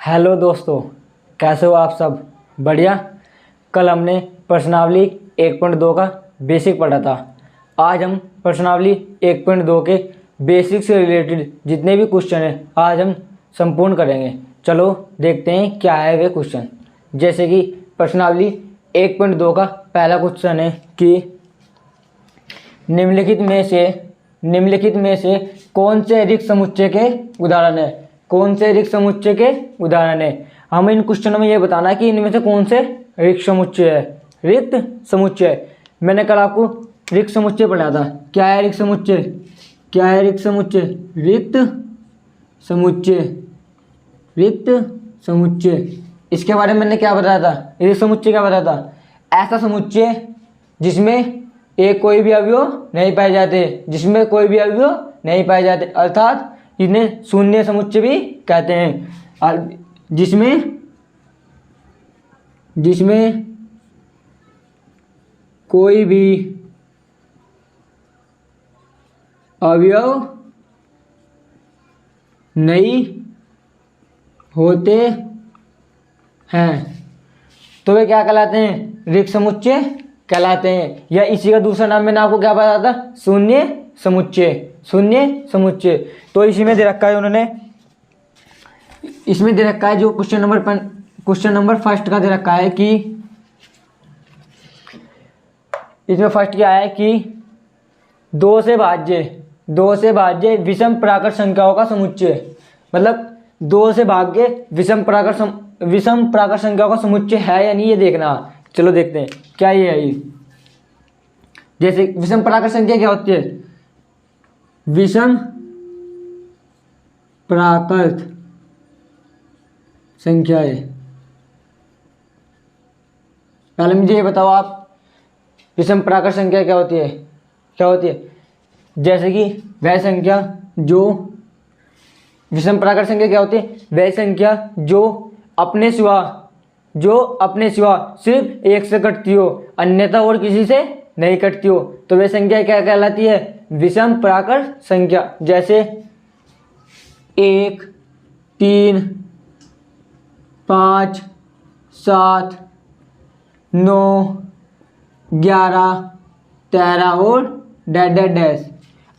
Hello दोस्तों, कैसे हो आप सब? बढ़िया। कल हमने प्रश्नावली 1.2 का बेसिक पढ़ा था। आज हम प्रश्नावली 1.2 के बेसिक से रिलेटेड जितने भी क्वेश्चन हैं आज हम संपूर्ण करेंगे। चलो देखते हैं क्या है वे क्वेश्चन। जैसे कि प्रश्नावली 1.2 का पहला क्वेश्चन है कि निम्नलिखित में से कौन से रिक्त समुच्चय के उदाहरण है? कौन से रिक्त समुच्चय के उदाहरण है? हमें इन क्वेश्चनों में यह बताना है कि इनमें से कौन से रिक्त समुच्चय है। रिक्त समुच्चय, मैंने कल आपको रिक्त समुच्चय पढ़ाया था। क्या है रिक्त समुच्चय? क्या है रिक्त समुच्चय? रिक्त समुच्चय, रिक्त समुच्चय। इसके बारे में मैंने क्या बताया था? रिक्त समुच्चय क्या बताया था? ऐसा समुच्चय जिसमें एक कोई भी अवयव नहीं पाए जाते, जिसमें कोई भी अवयव नहीं पाए जाते, अर्थात इन्हें शून्य समुच्चय भी कहते हैं। जिसमें कोई भी अवयव नहीं होते हैं तो वे क्या कहलाते हैं? रिक्त समुच्चय कहलाते हैं। या इसी का दूसरा नाम मैंने आपको क्या बताया था? शून्य समुच्चय। शून्य समुच्चय। तो इसी में दे रखा है उन्होंने, इसमें दे रखा है जो क्वेश्चन नंबर फर्स्ट का दे रखा है कि इसमें फर्स्ट क्या है कि दो से भाज्य विषम प्राकृत संख्याओं का समुच्चय, मतलब दो से भाज्य विषम प्राकृत संख्याओं का समुच्चय है या नहीं, ये देखना। चलो देखते हैं क्या ये है। जैसे विषम प्राकृत संख्या क्या होती है? विषम प्राकृत संख्याएं, पहले मुझे ये बताओ आप, विषम प्राकृत संख्या क्या होती है? क्या होती है? जैसे कि वह संख्या जो विषम प्राकृत संख्या क्या होती है? वह संख्या जो अपने सिवा सिर्फ एक से कटती हो, अन्यथा और किसी से नहीं कटती हो, तो वह संख्या क्या कहलाती है? विषम प्राकृत संख्या। जैसे 1, 3, 5, 7, 9, 11, 13 और डैश।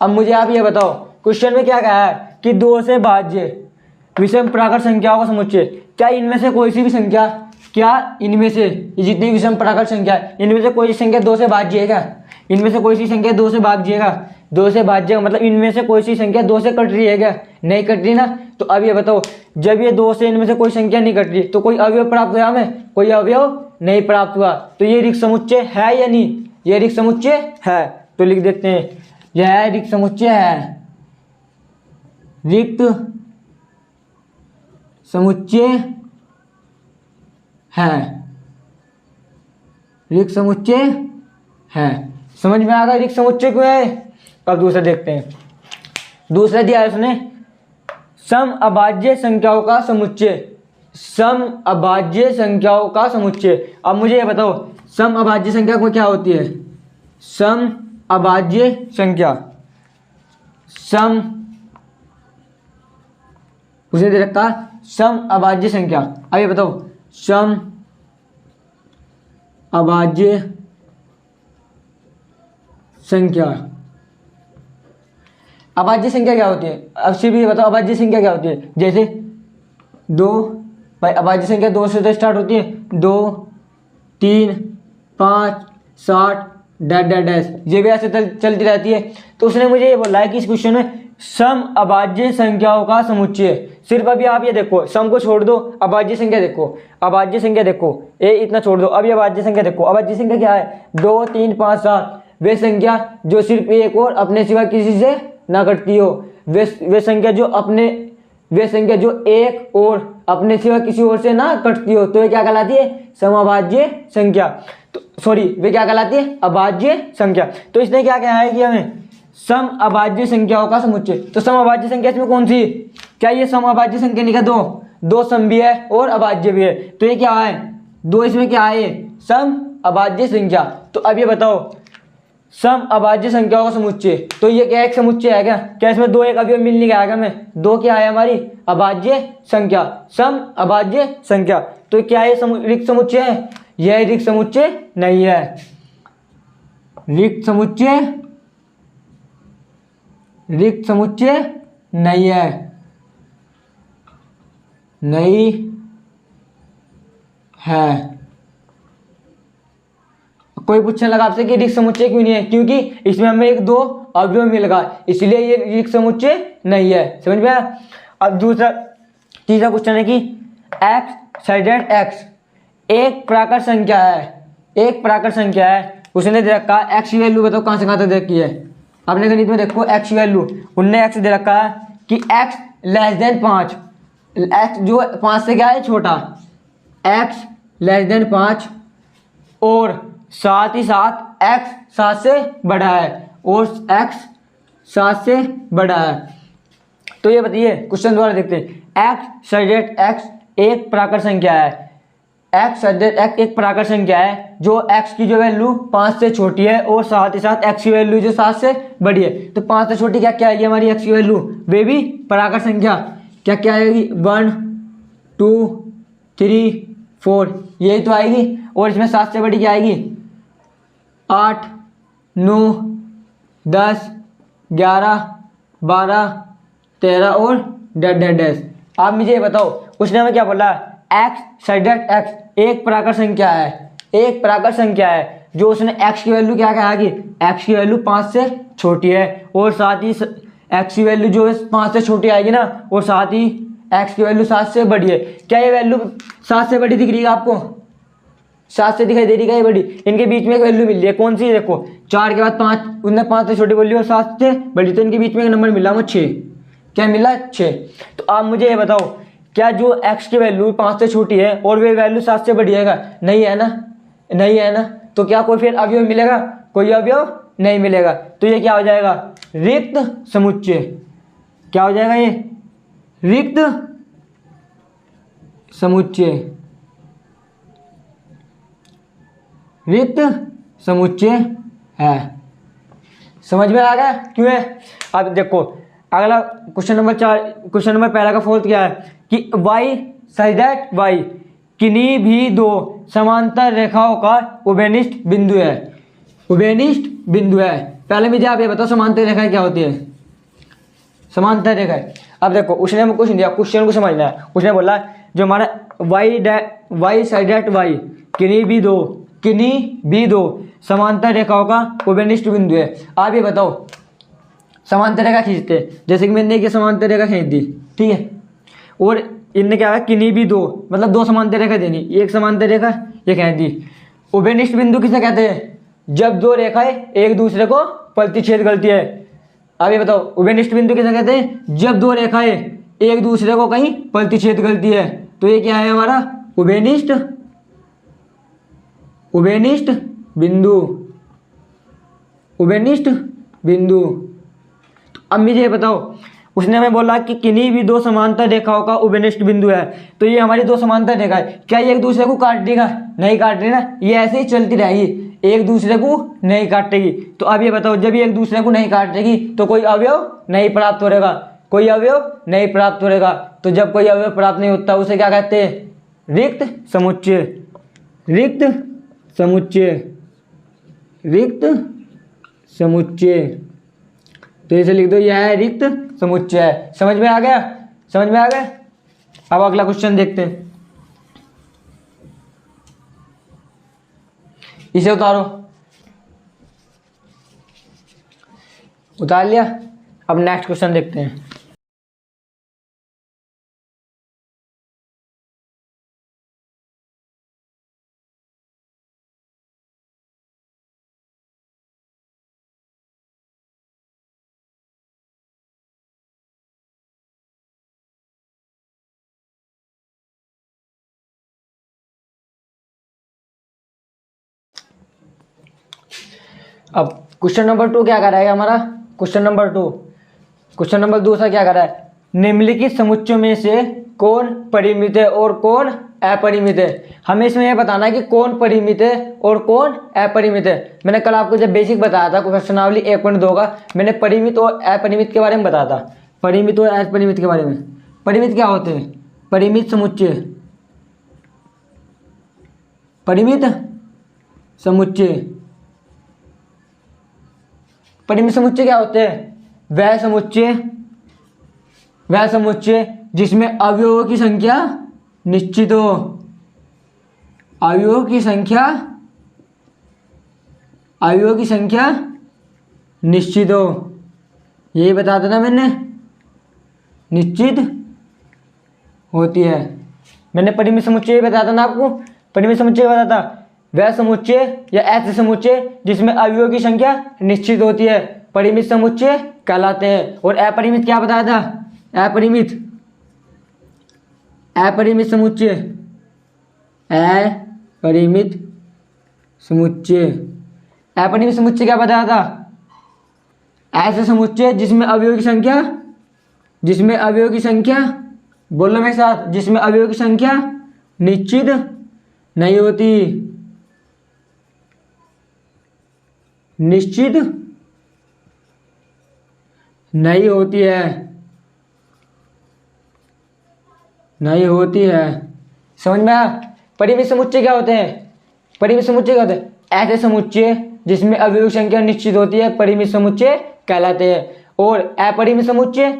अब मुझे आप ये बताओ, क्वेश्चन में क्या कहा है कि दो से भाज्य विषम प्राकृत संख्याओं का समुच्चय। क्या इनमें से कोई सी भी संख्या, क्या इनमें से जितनी विषम प्राकृत संख्या है, इनमें से कोई सी संख्या दो से भाज्य है क्या? इनमें से कोई सी संख्या दो से भाज्य है क्या? दो से भाज्य मतलब इनमें से कोई सी संख्या दो से कट रही है क्या? नहीं कट रही ना। तो अब ये बताओ, जब ये दो से इनमें से कोई संख्या नहीं कट रही तो कोई अवयव प्राप्त हुआ हमें? कोई अवयव नहीं प्राप्त हुआ। तो ये रिक्त समुच्चय है या नहीं? ये रिक्त समुच्चय है। तो लिख देते हैं यह रिक्त समुच्चय है। रिक्त समुच्चय है। रिक्त समुच्चय है। समझ में आ गया रिक्त समुच्चय क्यों है? अब दूसरा देखते हैं। दूसरा दिया है उसने, सम अभाज्य संख्याओं का समुच्चय। सम अभाज्य संख्याओं का समुच्चय। अब मुझे ये बताओ, सम अभाज्य संख्या को क्या होती है? सम अभाज्य संख्या, सम उसने दे रखा सम अभाज्य संख्या। अब ये बताओ, सम अभाज्य संख्या, अभाज्य संख्या क्या होती है? अब सिर्फ ये बताओ अभाज्य संख्या क्या होती है? जैसे 2, भाई अभाज्य संख्या 2 से तो स्टार्ट होती है। 2, 3, 5, 7 डैश, ये भी ऐसे चलती रहती है। तो उसने मुझे ये बोला है कि इस क्वेश्चन में सम अभाज्य संख्याओं का समुच्चय। सिर्फ अभी आप ये देखो, सम को छोड़ दो, अभाज्य संख्या देखो, अभाज्य संख्या देखो, ये इतना छोड़ दो, अभी अभाज्य संख्या देखो। अभाज्य संख्या क्या है? 2, 3, 5, 7 वे संख्या जो सिर्फ एक और अपने सिवा किसी से ना कटती हो। वे संख्या जो एक और अपने सिवा किसी और से ना कटती हो, तो ये क्या कहलाती है? समअभाज्य संख्या। तो सॉरी, वे क्या कहलाती है? अभाज्य संख्या। तो इसने क्या कहा है कि हमें सम अभाज्य संख्याओं का समुच्चय। तो सम अभाज्य संख्या इसमें कौन सी? क्या ये सम अभाज्य संख्या नहीं? दो सम भी है और अभाज्य भी है। तो ये क्या है? दो इसमें क्या है? सम अभाज्य संख्या। तो अब ये बताओ, सम अभाज्य संख्याओं का समुच्चय। तो ये क्या एक समुच्चय है क्या? क्या इसमें दो एक अवयव मिल नहीं आएगा हमें? दो क्या है हमारी अभाज्य संख्या, सम अभाज्य संख्या। तो क्या ये रिक्त समुच्चय है? यह रिक्त समुच्चय नहीं है, रिक्त समुच्चय, रिक्त समुच्चय नहीं है, नहीं है। कोई पूछने लगा आपसे कि रिक्त समुच्चय क्यों नहीं है? क्योंकि इसमें हमें एक दो अवयव मिल गया, इसलिए ये रिक्त समुच्चय नहीं है। समझ में आया? अब दूसरा तीसरा क्वेश्चन है कि एक्स साइडेड एक्स एक प्राकृत संख्या है, एक प्राकृत संख्या है, उसने दे रखा है एक्स की वैल्यू बताओ कहां से कहां तक दे रखी है? आपने गणित में देखो एक्स की वैल्यू उनने एक्स दे रखा है कि एक्स लेस देन 5, एक्स जो 5 से क्या है छोटा, एक्स लेस देन 5 और साथ ही साथ एक्स 7 से बड़ा है और एक्स 7 से बड़ा है। तो ये बताइए क्वेश्चन द्वारा देखते हैं। एक्स साइडेड एक्स एक प्राकृत संख्या है, एक्स साइडेड एक्स एक प्राकृत संख्या है जो एक्स की जो वैल्यू 5 से छोटी है और साथ ही साथ एक्स की वैल्यू जो 7 से बड़ी है। तो 5 से छोटी क्या क्या आएगी हमारी एक्स की वैल्यू? वे भी प्राकृत संख्या क्या क्या आएगी? 1 2 3 4 यही तो आएगी। और इसमें 7 से बड़ी क्या आएगी? 8 9 10 11 12 13 और डैश। आप मुझे ये बताओ उसने हमें क्या बोला? एक्स साइडेड एक्स एक प्राकृत संख्या है, एक प्राकृत संख्या है जो उसने एक्स की वैल्यू क्या कहा कि एक्स की वैल्यू 5 से छोटी है और साथ ही एक्स की वैल्यू जो है 5 से छोटी आएगी ना और साथ ही एक्स की वैल्यू 7 से बड़ी है। क्या ये वैल्यू 7 से बड़ी दिख रही है आपको? 7 से दिखाई दे रही है ये बड़ी? इनके बीच में एक वैल्यू मिल रही है, कौन सी है? देखो 4 के बाद 5, उनने 5 से छोटी बोली और 7 से बड़ी, तो इनके बीच में एक नंबर मिला वो 6। क्या मिला? 6। तो आप मुझे ये बताओ क्या जो x की वैल्यू 5 से छोटी है और वे वैल्यू 7 से बड़ी है? नहीं है ना, नहीं है ना। तो क्या कोई फिर अवयव मिलेगा? कोई अवयव नहीं मिलेगा। तो ये क्या हो जाएगा? रिक्त समुच्चय। क्या हो जाएगा ये? रिक्त समुच्चय, रिक्त समुच्चय है। समझ में आ गया क्यों है? अब देखो अगला क्वेश्चन नंबर 4, क्वेश्चन नंबर पहला का फोर्थ क्या है कि y साइडेड y किन्हीं भी दो समांतर रेखाओं का उभयनिष्ठ बिंदु है, उभयनिष्ठ बिंदु है। पहले मुझे आप ये बताओ समांतर रेखाएं क्या होती है? समांतर रेखाएं, अब देखो उसने हमें क्वेश्चन दिया, क्वेश्चन को समझना है। उसने बोला जो हमारा y साइडेड y किन्हीं भी दो समांतर रेखाओं का उभयनिष्ठ बिंदु है। आप ये बताओ समांतर रेखा खींचते हैं, जैसे कि मैंने एक समांतर रेखा खींच दी, ठीक है, और इनने क्या है किन्हीं भी दो मतलब दो समांतर रेखा देनी, एक समांतर रेखा ये खींच दी। उभयनिष्ठ बिंदु किसे कहते हैं? जब दो रेखाएं एक दूसरे को प्रतिच्छेद करती है। अब ये बताओ उभयनिष्ठ बिंदु किसे कहते हैं? जब दो रेखाएं एक दूसरे को कहीं प्रतिच्छेद करती है। तो ये क्या है हमारा? उभयनिष्ठ बिंदु, उभयनिष्ठ बिंदु। अब मुझे ये बताओ उसने हमें बोला कि किन्हीं भी दो समांतर रेखाओं का उभयनिष्ठ बिंदु है। तो ये हमारी दो समांतर रेखा है, क्या ये एक दूसरे को काट देगा? नहीं काट रही ना, ये ऐसे ही चलती रहेगी, एक दूसरे को नहीं काटेगी। तो अब ये बताओ जब ये एक दूसरे को नहीं काटेगी तो कोई अवयव नहीं प्राप्त होगा, कोई अवयव नहीं प्राप्त होगा। तो जब कोई अवयव प्राप्त नहीं होता उसे क्या कहते हैं? रिक्त समुच्चय, रिक्त समुच्चय, रिक्त समुच्चय। तो इसे लिख दो, यह है रिक्त समुच्चय। समझ में आ गया? समझ में आ गया? अब अगला क्वेश्चन देखते हैं, इसे उतारो, उतार लिया। अब नेक्स्ट क्वेश्चन देखते हैं। अब क्वेश्चन नंबर 2 क्या कर रहा है हमारा? क्वेश्चन नंबर 2, दूसरा क्या कर रहा है? निम्नलिखित समुच्चयों में से कौन परिमित है और कौन अपरिमित है। हमें इसमें यह बताना है कि कौन परिमित है और कौन अपरिमित है। मैंने कल आपको जब बेसिक बताया था प्रश्नावली 1.2 का, मैंने परिमित और अपरिमित के बारे में बताया था। परिमित और अपरिमित के बारे में। परिमित क्या होते हैं? परिमित समुच्चय, परिमित समुच्चय। परिमित समुच्चय क्या होते हैं? वह समुच्चय जिसमें अवयवों की संख्या निश्चित हो। अवयवों की संख्या निश्चित हो, यही बता देना मैंने, निश्चित होती है। मैंने परिमित समुच्चय बताया था ना आपको। परिमित समुच्चय बताया था वह समुच्चय या ऐसे समुच्चय जिसमें अवयवों की संख्या निश्चित होती है, परिमित समुच्चय कहलाते हैं। और अपरिमित क्या बताया था? अपरिमित समुच्चय, अपरिमित समुच्चय क्या बताया था? ऐसे समुच्चय जिसमें अवयवों की संख्या, बोलो मेरे साथ, जिसमें अवयवों की संख्या निश्चित नहीं होती, निश्चित नहीं होती है। समझ में आया? परिमित समुच्चय क्या होते हैं? परिमित समुच्चय क्या होते हैं? ऐसे समुच्चय जिसमें अवयवों की संख्या निश्चित होती है, परिमित समुच्चय कहलाते हैं। और अपरिमित समुच्चय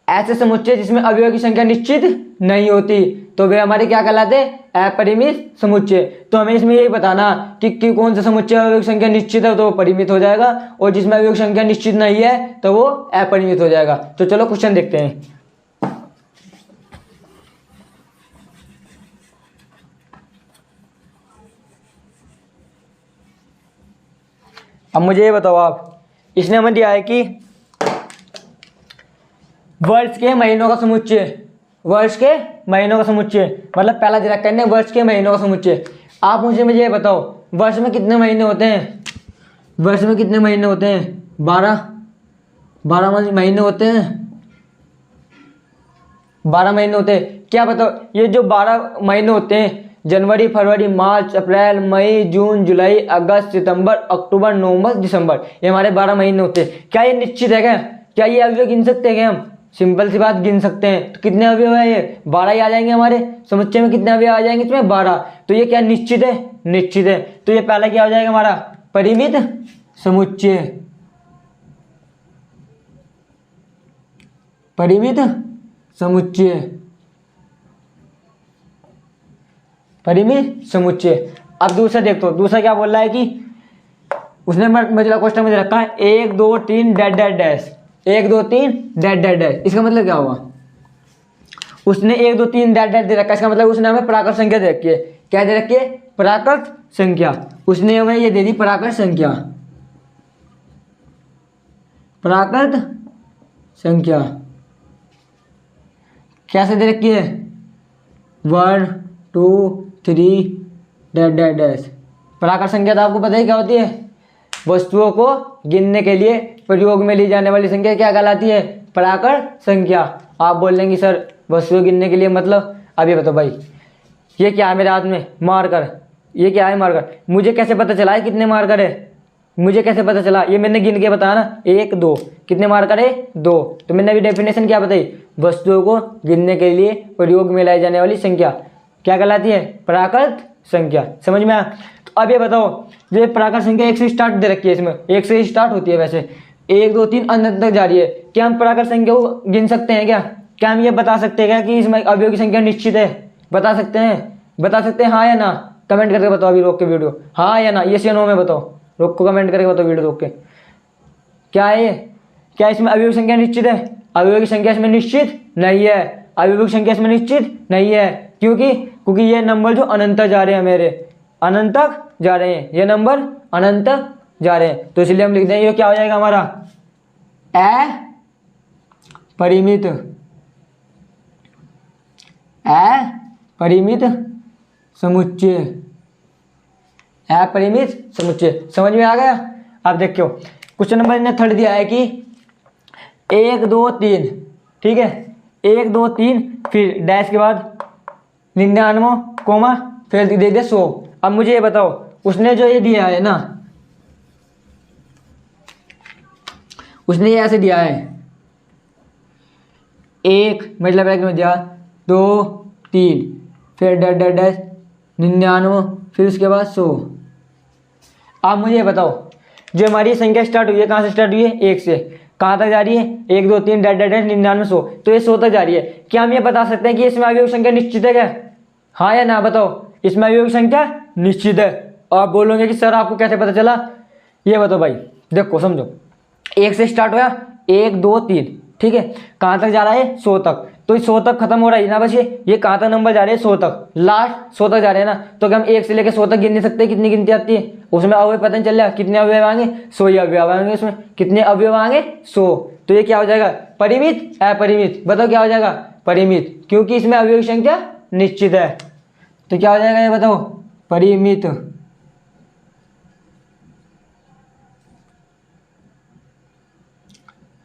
ऐसे समुच्चय जिसमें अवयवों की संख्या निश्चित नहीं होती, तो वे हमारे क्या कहलाते हैं? अपरिमित समुच्चय। तो हमें इसमें यही बताना कि कौन सा समुच्चय अवयवों की संख्या निश्चित है तो वो परिमित हो जाएगा, और जिसमें अवयवों की संख्या निश्चित नहीं है तो वो अपरिमित हो जाएगा। तो चलो क्वेश्चन देखते हैं। अब मुझे ये बताओ आप, इसने हमें दिया है कि वर्ष के महीनों का समुच्चय, वर्ष के महीनों का समुच्चय, मतलब पहला दे रखा है वर्ष के महीनों का समुच्चय। आप मुझे ये बताओ वर्ष में कितने महीने होते हैं? वर्ष में कितने महीने होते हैं? 12 महीने होते हैं। 12 महीने होते हैं। क्या बताओ, ये जो 12 महीने होते हैं, जनवरी, फरवरी, मार्च, अप्रैल, मई, जून, जुलाई, अगस्त, सितंबर, अक्टूबर, नवंबर, दिसंबर, ये हमारे 12 महीने होते हैं। क्या ये निश्चित है क्या ये अवयव गिन सकते हैं क्या हम? सिंपल सी बात, गिन सकते हैं। तो कितने अवयव है? ये 12 ही आ जाएंगे हमारे समुच्चय में। कितने अवयव आ जाएंगे इसमें? 12। तो ये क्या निश्चित है? निश्चित है। तो ये पहला क्या हो जाएगा हमारा? परिमित समुच्चय। परिमित समुच्चय, परिमित समुच्चय। अब दूसरा देखो, दूसरा क्या बोल रहा है कि उसने मतलब क्वेश्चन में रखा है 1 2 3 dash dash dash, 1 2 3 dash dash dash. इसका मतलब क्या हुआ? उसने 1 2 3 डैश डैश दे रखा है, इसका मतलब उसने हमें प्राकृत संख्या दे रखी है। क्या दे रखी है? प्राकृत संख्या। उसने हमें ये दे दी प्राकृत संख्या, प्राकृत संख्या कैसे दे रखी है? 1 2 3 डैश डैश डैश। प्राकृत संख्या तो आपको पता ही क्या होती है? वस्तुओं को गिनने के लिए प्रयोग में ली जाने वाली संख्या क्या कहलाती है? प्राकृत संख्या। आप बोल देंगे सर वस्तुओं गिनने के लिए मतलब? अब ये बताओ भाई, ये क्या है मेरे हाथ में? मार्कर। ये क्या है? मार्कर। मुझे कैसे पता चला है कितने मार्कर है? मुझे कैसे पता चला? ये मैंने गिन के बताया ना, 1 2। कितने मार्कर है? 2। तो मैंने अभी डेफिनेशन क्या बताई? वस्तुओं को गिनने के लिए प्रयोग में लाई जाने वाली संख्या क्या कहलाती है? प्राकृत संख्या। समझ में आया? तो अब ये बताओ, जो ये प्राकृत संख्या 1 से स्टार्ट दे रखी है, इसमें 1 से स्टार्ट होती है वैसे, 1 2 3 अनंत तक जा रही है। क्या हम प्राकृत संख्या को गिन सकते हैं क्या हम ये बता सकते हैं क्या कि इसमें अवयव की संख्या निश्चित है? बता सकते हैं हाँ या ना? कमेंट करके बताओ अभी रोक के वीडियो, हाँ या ना, यस या नो में बताओ। रोक को कमेंट करके बताओ वीडियो रोक के। क्या है ये? क्या इसमें अवयव की संख्या निश्चित है? अवयव की संख्या इसमें निश्चित नहीं है। अवयव की संख्या इसमें निश्चित नहीं है। क्योंकि ये नंबर जो अनंत तक जा रहे हैं, मेरे अनंत तक जा रहे हैं, ये नंबर अनंत तक जा रहे हैं। तो इसलिए हम लिखते हैं ये क्या हो जाएगा हमारा? अपरिमित, अपरिमित समुच्चय, अपरिमित समुच्चय। समझ में आ गया? अब देखो क्वेश्चन नंबर ने 3 दिया है कि 1 2 3, ठीक है, 1 2 3 फिर डैश के बाद 99 कोमा फिर दे दिया 100। अब मुझे ये बताओ उसने जो ये दिया है ना, उसने ये ऐसे दिया है 1 मतलब ब्रैकेट में दिया 2 3 फिर डैश डैश डैश 99 फिर उसके बाद 100। आप मुझे ये बताओ जो हमारी संख्या स्टार्ट हुई है कहाँ से स्टार्ट हुई है 1 से, कहाँ तक जा रही है 1 2 3 डैश डैश डैश 99 100, तो ये 100 तक जा रही है। क्या हम ये बता सकते हैं कि इसमें अवयव संख्या निश्चित है क्या? हाँ या ना बताओ, इसमें अवयव संख्या निश्चित है। आप बोलोगे कि सर आपको कैसे पता चला? ये बताओ भाई, देखो समझो 1 से स्टार्ट हुआ 1 2 3, ठीक है, कहाँ तक जा रहा है 100 तक, तो 100 तक खत्म हो रहा है ना बच्चे, ये कहाँ तक नंबर जा रहे हैं 100 तक, लास्ट 100 तक जा रहे हैं ना, तो क्या हम 1 से लेकर 100 तक गिन नहीं सकते? कितनी गिनती आती है उसमें अवयव पता नहीं चल रहा कितने अवयव आएंगे 100 ही अवयव आएंगे, उसमें कितने अवयव आएंगे 100। तो ये क्या हो जाएगा परिमित अपरिमित? बताओ क्या हो जाएगा परिमित, क्योंकि इसमें अवयव संख्या निश्चित है। तो क्या हो जाएगा ये बताओ परिमित।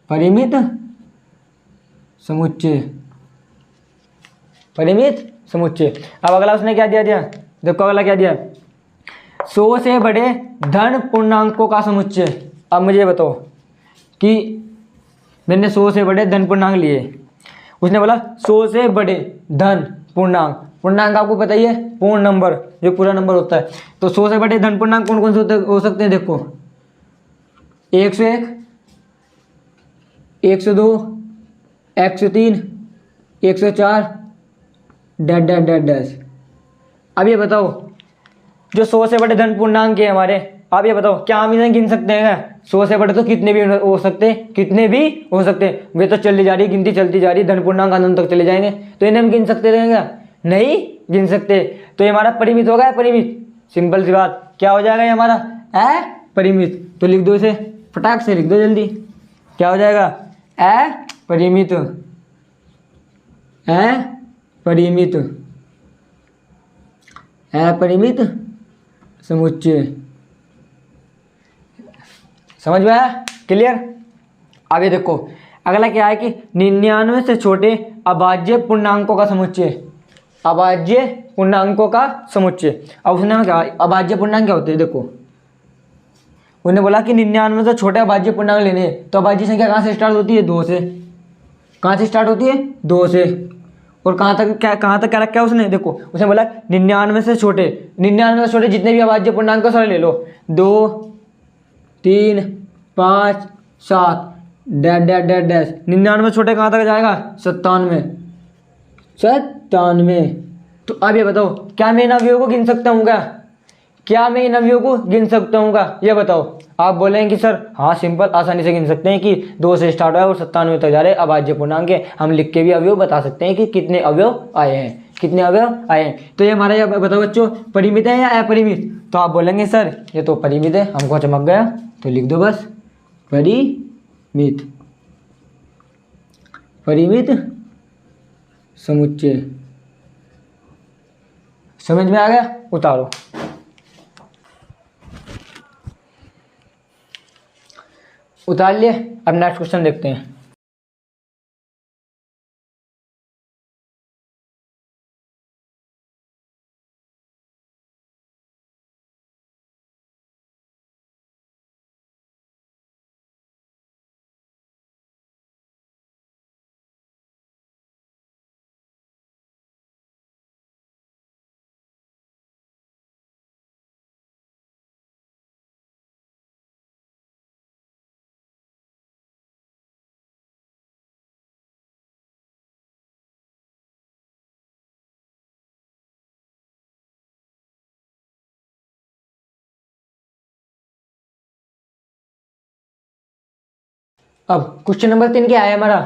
परिमित समुच्चय, परिमित समुच्चय। अब अगला उसने क्या दिया देखो अगला क्या दिया 100 से बड़े धन पूर्णांकों का समुच्चय। अब मुझे बताओ कि मैंने 100 से बड़े धन पूर्णांक लिए, उसने बोला 100 से बड़े धन पूर्णांक, पूर्णांक आपको पता ही है पूर्ण नंबर जो पूरा नंबर होता है, तो 100 से बड़े धन पूर्णांक कौन कौन से हो सकते हैं? देखो 101 102 103 104 डैश डैश डैश डैश। अब ये बताओ जो 100 से बड़े धन पूर्णांक है हमारे, आप ये बताओ क्या हम इन्हें गिन सकते हैं? 100 से बड़े तो कितने भी हो सकते हैं, कितने भी हो सकते हैं, वे तो चली जा रही गिनती चलती जा रही, धन पूर्णांक अनंत तक चले जाएंगे, तो इन्हें हम गिन सकते रहेंगे? नहीं गिन सकते। तो ये हमारा परिमित होगा परिमित, सिंपल सी बात, क्या हो जाएगा ये हमारा परिमित। तो लिख दो इसे, फटाक से लिख दो जल्दी, क्या हो जाएगा परिमित, परिमित, परिमित समुच्चय। समझ में आया? क्लियर? आगे देखो अगला क्या है कि 99 से छोटे अभाज्य पूर्णांकों का समुच्चय, अभाज्य पूर्णांकों का समुच्चय। अब उसने क्या अभाज्य पूर्णांक क्या होते हैं? देखो उन्होंने बोला कि 99 से छोटे अभाज्य पूर्णांक लेने, तो अभाज्य संख्या कहाँ से स्टार्ट होती है? 2 से। कहाँ से स्टार्ट होती है? 2 से। और कहाँ तक क्या रखा है उसने? देखो उसने बोला 99 से छोटे, 99 से छोटे जितने भी अभाज्य पूर्णांक सारे ले लो, 2 3 5 7 डैश डैश डैश डैश 99 से छोटे कहाँ तक जाएगा? 97, 97। तो अब ये बताओ क्या मैं इन अवयवों को गिन सकता हूँ क्या मैं इन अवयवों को गिन सकता हूँ ये बताओ। आप बोलेंगे कि सर हाँ सिंपल आसानी से गिन सकते हैं कि 2 से स्टार्ट हुआ है और 97 तक जा रहे अभाज्य पूर्णांक है, हम लिख के भी अवयव बता सकते हैं कि कितने अवयव आए हैं, कितने अवयव आए हैं। तो ये हमारा ये बताओ बच्चों परिमित है या अपरिमित? तो आप बोलेंगे सर ये तो परिमित है, हमको चमक गया, तो लिख दो बस परिमित, परिमित समुच्चय। समझ में आ गया? उतारो। उतार लिए। अब नेक्स्ट क्वेश्चन देखते हैं। अब क्वेश्चन नंबर 3 क्या है हमारा?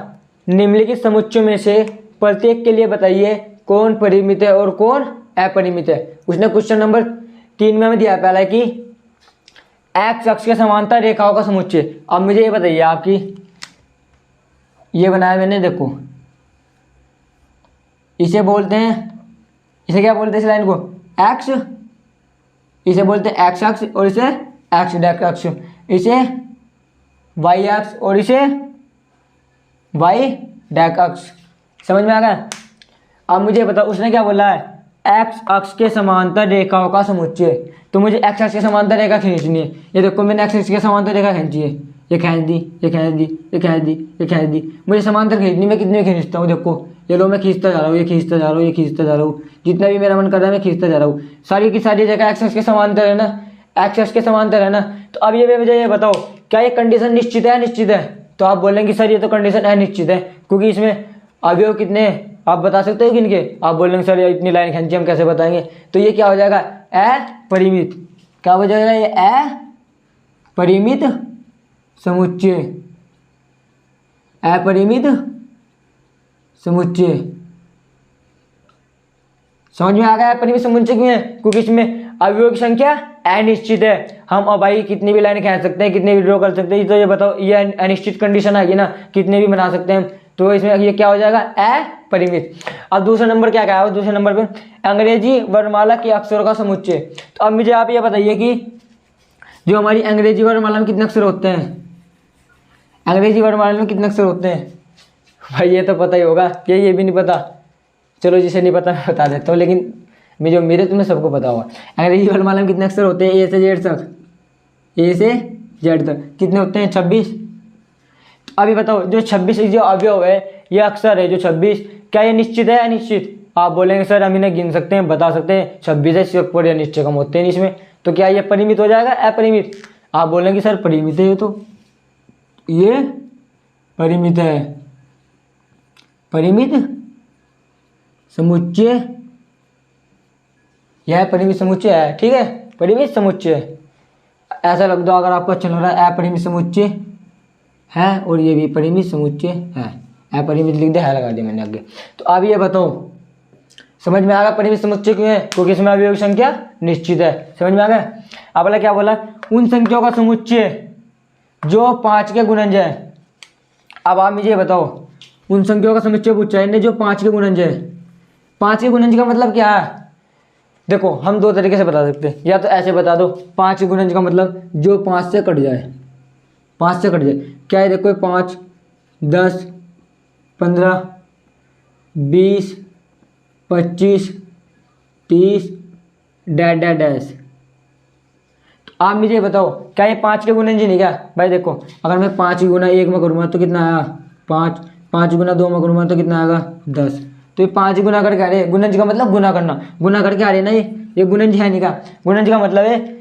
निम्नलिखित समुच्चयों में से प्रत्येक के लिए बताइए कौन परिमित है और कौन अपरिमित है। उसने क्वेश्चन नंबर 3 में हमें दिया पहला कि एक्स अक्ष के समांतर रेखाओं का समुच्चय। अब मुझे ये बताइए आपकी, ये बनाया मैंने, देखो इसे बोलते हैं, इसे क्या बोलते हैं इस लाइन को? एक्स, इसे बोलते हैं एक्स अक्ष और इसे एक्स डैश अक्ष, इसे वाई अक्ष और इसे वाई डैश अक्ष। समझ में आ गया? अब मुझे बताओ उसने क्या बोला है एक्स अक्ष के समांतर रेखाओं का समुच्चय। तो मुझे एक्स अक्ष के समांतर रेखा खींचनी है। ये देखो मैंने एक्स अक्ष के समांतर रेखा खींची है, ये खींच दी, ये खींच दी, ये खींच दी, ये खींच दी। मुझे समांतर खींचनी, मैं कितने खींचता हूँ देखो, ये लो मैं खींचता जा रहा हूँ, ये खींचता जा रहा हूँ, ये खींचता जा रहा हूँ, जितना भी मेरा मन कर रहा है मैं खींचता जा रहा हूँ। सारी की सारी जगह एक्स अक्ष के समांतर है ना, एक्स अक्ष के समांतर है ना। तो अब ये मुझे ये बताओ, क्या ये कंडीशन निश्चित है, निश्चित है? तो आप बोलेंगे सर ये तो कंडीशन अनिश्चित है, क्योंकि इसमें अवयव कितने हैं आप बता सकते हो किनके? आप बोलेंगे सर ये इतनी लाइन खींची हम कैसे बताएंगे? तो ये क्या हो जाएगा? अपरिमित। क्या हो जाएगा? ये अपरिमित समुच्चय, अपरिमित समुच्चय। समझ में आ गया अपरिमित समुच्चय क्यों है? क्योंकि इसमें अवयवों की संख्या अनिश्चित है। हम अब भाई कितनी भी लाइन खींच सकते हैं, कितने भी ड्रॉ कर सकते हैं। तो ये बताओ, ये अनिश्चित कंडीशन है ना, कितने भी बना सकते हैं। तो इसमें ये क्या हो जाएगा? अपरिमित। अब दूसरा नंबर क्या कहा है? दूसरे नंबर पे अंग्रेजी वर्णमाला के अक्षरों का समुच्चय। तो अब मुझे आप ये बताइए कि जो हमारी अंग्रेजी वर्णमाला में कितने अक्षर होते हैं? अंग्रेजी वर्णमाला में कितने अक्षर होते हैं? भाई ये तो पता ही होगा, ये भी नहीं पता। चलो जिसे नहीं पता मैं बता देता हूँ, लेकिन जो मेरे तुम्हें सबको पता होगा। अंग्रेजी वर्णमाला में कितने अक्षर होते हैं? ए से जेड तक, ए से जेड तक कितने होते हैं? 26। अभी बताओ, जो 26 जो अवयव है, ये अक्षर है जो 26, क्या ये निश्चित है अनिश्चित? आप बोलेंगे सर हम इन्हें गिन सकते हैं, बता सकते हैं, 26 है, सिर्फ पर निश्चय कम होते हैं इसमें। तो क्या ये परिमित हो जाएगा? अपरिमित। आप बोलेंगे सर परिमित है, ये परिमित है, परिमित समुच्चय, यह परिमित समुच्चय है। ठीक है, परिमित समुच्चय। ऐसा लग दो अगर आपको अच्छा लग रहा है, अपरिमित समुच्चय है और ये भी परिमित समुच्चय है। अपरिमित लिख दे, है लगा दिया मैंने आगे। तो अब ये बताओ, समझ में आ गया परिमित समुच्चय क्यों है? क्योंकि इसमें अवयव की संख्या निश्चित है। समझ में आ गया? अब बोला क्या बोला? उन संख्याओं का समुच्चय जो 5 के गुणज है। अब आप मुझे बताओ, उन संख्याओं का समुच्चय पूछा है जो 5 के गुणज है। 5 के गुणज का मतलब क्या है? देखो हम दो तरीके से बता सकते हैं, या तो ऐसे बता दो 5 के गुणज का मतलब जो 5 से कट जाए, 5 से कट जाए। क्या है? देखो 5, 10, 15, 20, 25, 30, डैश डैश डैश। तो आप मुझे बताओ, क्या ये 5 के गुणज नहीं क्या? भाई देखो, अगर मैं 5 गुना 1 में करूँगा तो कितना आया? 5, 5 गुना 2 में करूँगा तो कितना आएगा? 10। तो ये 5 गुना करके आ रहे हैं। गुणज का मतलब गुना करना, गुना करके आ रहे हैं ना, ये गुणज है नहीं का। गुणज का मतलब है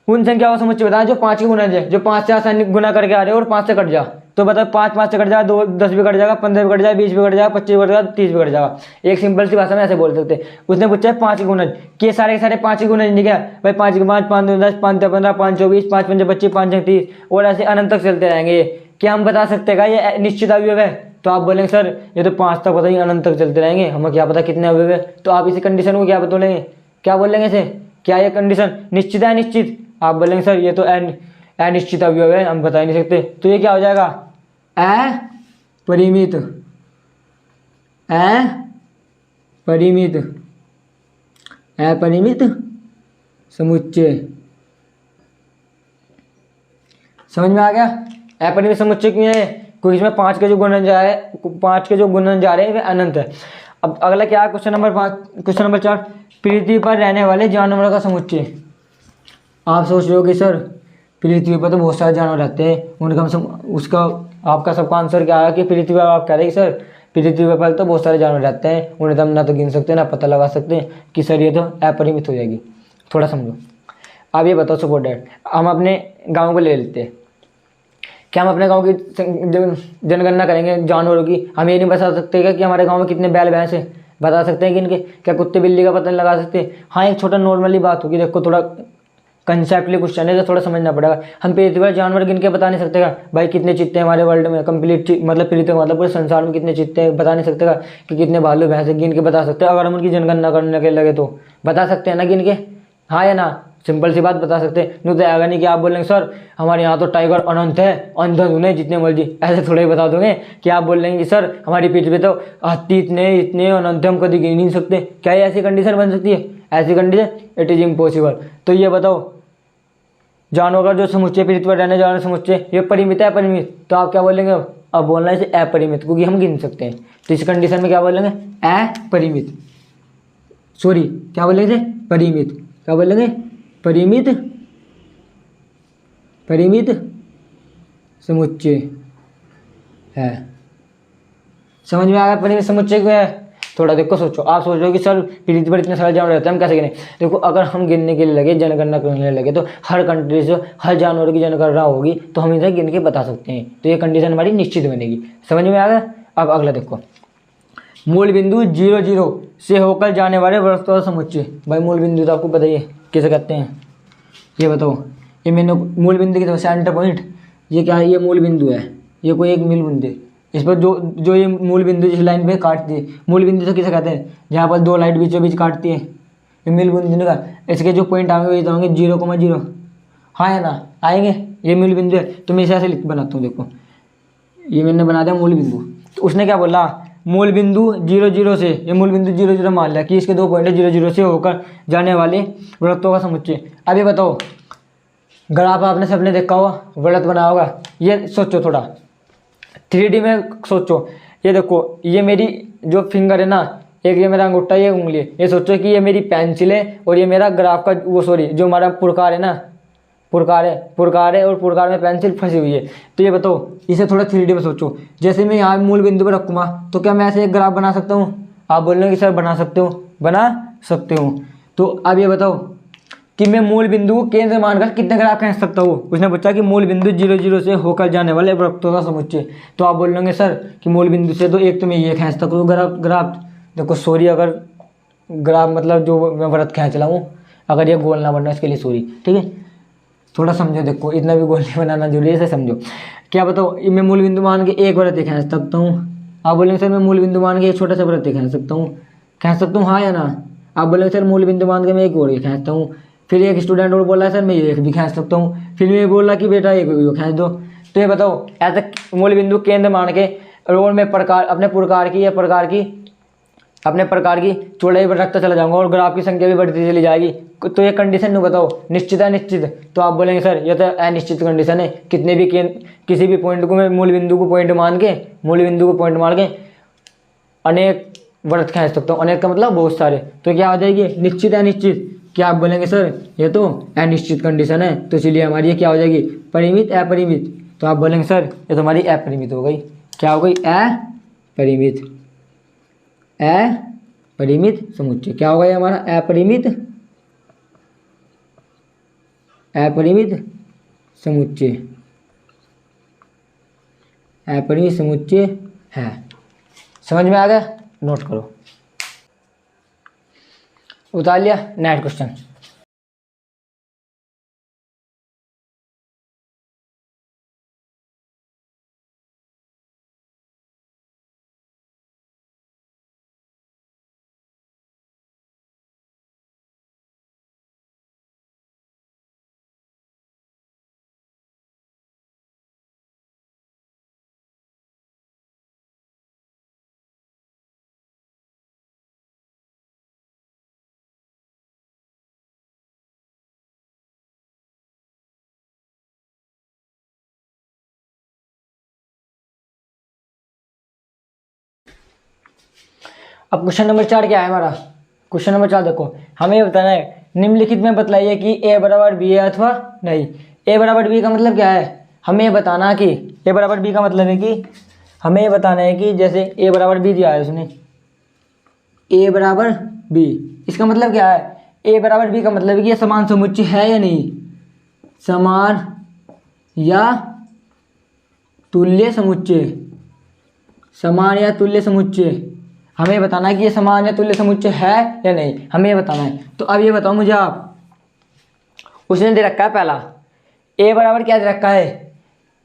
उन संख्याओं का समुच्चय बताया जो 5 के गुणज है, जो 5 से आसानी गुना करके आ रहे हो और 5 से कट जा। तो बताओ 5 5 से कट जाएगा, 2 10 भी कट जाएगा, 15 भी कट जाएगा, 20 भी कट जाएगा, 25 भी कट जाएगा, 30 भी कट जाएगा। एक सिंपल सी भाषा में ऐसे बोल सकते हैं। उसने पूछा है 5 के गुणज, कि सारे के सारे 5 के गुणज नहीं क्या? भाई 5 के 5, 5 2 10, 5 3 15, 5 24, 5 5 25, 5 6 30 और ऐसे अनंत तक चलते रहेंगे। क्या हम बता सकते हैं ये निश्चित अवयव है? तो आप बोलेंगे सर ये तो 5 तक पता ही अनंत तक चलते रहेंगे, हमें क्या पता कितने अवयव है। तो आप इसी कंडीशन को क्या बोलेंगे? क्या बोलेंगे इसे? क्या ये कंडीशन निश्चित है अनिश्चित? आप बोलेंगे सर ये तो अनिश्चित अवयव है, हम बता ही नहीं सकते। तो ये क्या हो जाएगा? अपरिमित, अपरिमित, अपरिमित समुच्चय। समझ में आ गया? अपरिमित समुच्चय क्यों है? क्योंकि इसमें 5 के जो गुणज आ रहे हैं, 5 के जो गुणज आ रहे हैं वे अनंत है। अब अगला क्या है? क्वेश्चन नंबर 5, क्वेश्चन नंबर 4, पृथ्वी पर रहने वाले जानवरों का समुच्चय। आप सोच रहे हो कि सर पृथ्वी पर तो बहुत सारे जानवर रहते हैं, उनका उसका आपका सबका आंसर क्या है कि पृथ्वी पर आप कह रहे हैं कि सर पृथ्वी पर तो बहुत सारे जानवर रहते हैं, उन्हें तो हम ना तो गिन सकते ना पता लगा सकते हैं, कि सर ये तो अपरिमित हो जाएगी। थोड़ा समझो। अब ये बताओ सपोर्ट डेट, हम अपने गाँव को ले लेते हैं। क्या हम अपने गांव की जनगणना करेंगे जानवरों की? हम ये नहीं बता सकते क्या कि हमारे गांव में कितने बैल भैंस हैं? बता सकते हैं कि इनके? क्या कुत्ते बिल्ली का पता नहीं लगा सकते? हाँ, एक छोटा नॉर्मली बात होगी। देखो थोड़ा कंसेप्टली क्वेश्चन है तो थोड़ा समझना पड़ेगा। हम पृथ्वी पर जानवर गिन के बता नहीं सकते का भाई कितने चित्ते हैं हमारे वर्ल्ड में, कंप्लीट मतलब पृथ्वी मतलब पूरे संसार में कितने चित्ते हैं, बता नहीं सकते का कि कितने भालू भैंस गिन के बता सकते हैं। अगर हम उनकी जनगणना करने के लगे तो बता सकते हैं ना गिन के? हाँ या ना? सिंपल सी बात बता सकते हैं। नहीं तो आएगा नहीं कि आप बोलेंगे सर हमारे यहाँ तो टाइगर अनंत है, अंधन उन्हें जितने मर्जी, ऐसे थोड़े ही बता दोगे कि आप बोल लेंगे कि सर हमारी पृथ्वी पे तो हाथी इतने इतने अनंत हम कभी गिन नहीं सकते। क्या ये ऐसी कंडीशन बन सकती है? ऐसी कंडीशन इट इज इम्पॉसिबल। तो ये बताओ जानवरों का जो समुच्चय पृथ्वी पर रहने जानवर समुच्चय ये परिमित है अपरिमित? तो आप क्या बोलेंगे? अब बोलना है इसे अपरिमित, क्योंकि हम गिन सकते हैं। तो इस कंडीशन में क्या बोलेंगे? अपरिमित। सॉरी क्या बोलेंगे, परिमित, क्या बोलेंगे, परिमित, परिमित समुच्चय है। समझ में आ गया परिमित समुच्चय क्या है? थोड़ा देखो सोचो, आप सोच रहे हो कि सर पृथ्वी पर इतने सारे जानवर रहते हैं, हम कैसे गिने? देखो अगर हम गिनने के लिए लगे, जनगणना करने लगे, तो हर कंट्री से हर जानवर की जनगणना होगी तो हम इसे गिन के बता सकते हैं। तो ये कंडीशन हमारी निश्चित बनेगी। समझ में आ गया? अब अगला देखो, मूल बिंदु 0 0 से होकर जाने वाले वृत्तों का समुच्चय। भाई मूल बिंदु तो आपको बताइए किसे कहते हैं, ये बताओ। ये मैंने मूल बिंदु की तरफ सेंटर पॉइंट, ये क्या है? ये मूल बिंदु है, ये कोई एक मूल बिंदु, इस पर जो ये मूल बिंदु जिस लाइन पे काटती है, मूल बिंदु तो किसे कहते हैं? जहाँ पर दो लाइट बीचों बीच काटती है, ये मूल बिंदु का। इसके जो पॉइंट आएंगे वही तो होंगे 0,0, हाँ है ना, आएंगे, ये मूल बिंदु है। तो मैं इसे ऐसे लिख बनाता हूँ, देखो ये मैंने बना दिया मूल बिंदु। तो उसने क्या बोला, मूल बिंदु 0 0 से, ये मूल बिंदु 0 0 मान लिया कि इसके दो पॉइंट 0 0 से होकर जाने वाले वृत्तों का समुच्चय। अब ये बताओ, ग्राफ आपने सबने देखा होगा, वृत्त बना होगा। ये सोचो थोड़ा 3D में सोचो, ये देखो ये मेरी जो फिंगर है ना, एक ये मेरा अंगूठा, ये उंगली, ये सोचो कि ये मेरी पेंसिल है और ये मेरा ग्राफ का वो सॉरी जो हमारा पुरकार है ना, पुरकार है और पुरकार में पेंसिल फंसी हुई है। तो ये बताओ, इसे थोड़ा 3D में सोचो। जैसे मैं यहाँ मूल बिंदु पर रखूँगा तो क्या मैं ऐसे एक ग्राफ बना सकता हूँ? आप बोल रहे हो कि सर बना सकते हो, बना सकते हो। तो अब ये बताओ कि मैं मूल बिंदु को केंद्र मानकर कितने ग्राफ खींच सकता हूँ? उसने पूछा कि मूल बिंदु 0 0 से होकर जाने वाले वृत्तों का समुच्चय। तो आप बोल रहे सर कि मूल बिंदु से तो एक तो मैं ये खींच सकता हूँ ग्राफ। देखो सॉरी, अगर ग्राफ मतलब जो मैं वृत्त खींच रहा हूँ, अगर ये गोल ना बनना इसके लिए सॉरी, ठीक है? थोड़ा समझो, देखो इतना भी गोल नहीं बनाना जरूरी है, इसे समझो। क्या बताओ, मैं मूल बिंदु मान के एक वृत्त खींच सकता हूँ। आप बोलेंगे सर मैं मूल बिंदु मान के एक छोटा सा वृत्त खींच सकता हूँ, हाँ या ना? आप बोलेंगे सर मूल बिंदु मान के मैं एक और खींचता हूँ। फिर एक स्टूडेंट और बोला सर मैं एक भी खींच सकता हूँ। फिर मैं बोला कि बेटा एक भी खींच दो। तो ये बताओ, ऐसा मूल बिंदु केंद्र मान के और मैं प्रकार अपने प्रकार की चौड़ाई पर रखता चला जाऊंगा और ग्राफ की संख्या भी बढ़ती चली जाएगी। तो ये कंडीशन नहीं बताओ, निश्चित है निश्चित? तो आप बोलेंगे सर ये तो अनिश्चित कंडीशन है। कितने भी किसी भी पॉइंट को मैं मूल बिंदु को पॉइंट मान के अनेक वृत्त खींच सकता हूँ। अनेक का मतलब बहुत सारे। तो क्या हो जाएगी, निश्चित है अनिश्चित? क्या आप बोलेंगे सर ये तो अनिश्चित कंडीशन है, तो चलिए हमारी ये क्या हो जाएगी, परिमित अपरिमित। तो आप बोलेंगे सर ये तो हमारी अपरिमित हो गई। क्या हो गई, अपरिमित, अपरिमित समुच्चय। क्या होगा ये हमारा अपरिमित समुच्चय, अपरिमित समुच्चय है। समझ में आ गया? नोट करो, उतार लिया। नेक्स्ट क्वेश्चन, अब क्वेश्चन नंबर 4 क्या है हमारा? क्वेश्चन नंबर 4 देखो, हमें बताना है निम्नलिखित में बतलाइए कि a बराबर b है अथवा नहीं। a बराबर b का मतलब क्या है? हमें ये बताना कि a बराबर b का मतलब है कि हमें ये बताना है कि जैसे a बराबर b दिया है उसने, a बराबर b, इसका मतलब क्या है? a बराबर b का मतलब है कि ये समान समुच्चय है या नहीं, समान या तुल्य समुच्चय, समान या तुल्य समुच्चय। हमें बताना है कि ये समान या तुल्य समुच्चय है या नहीं, हमें ये बताना है। तो अब ये बताओ मुझे आप, उसने दे रखा है पहला a बराबर क्या दे रखा है,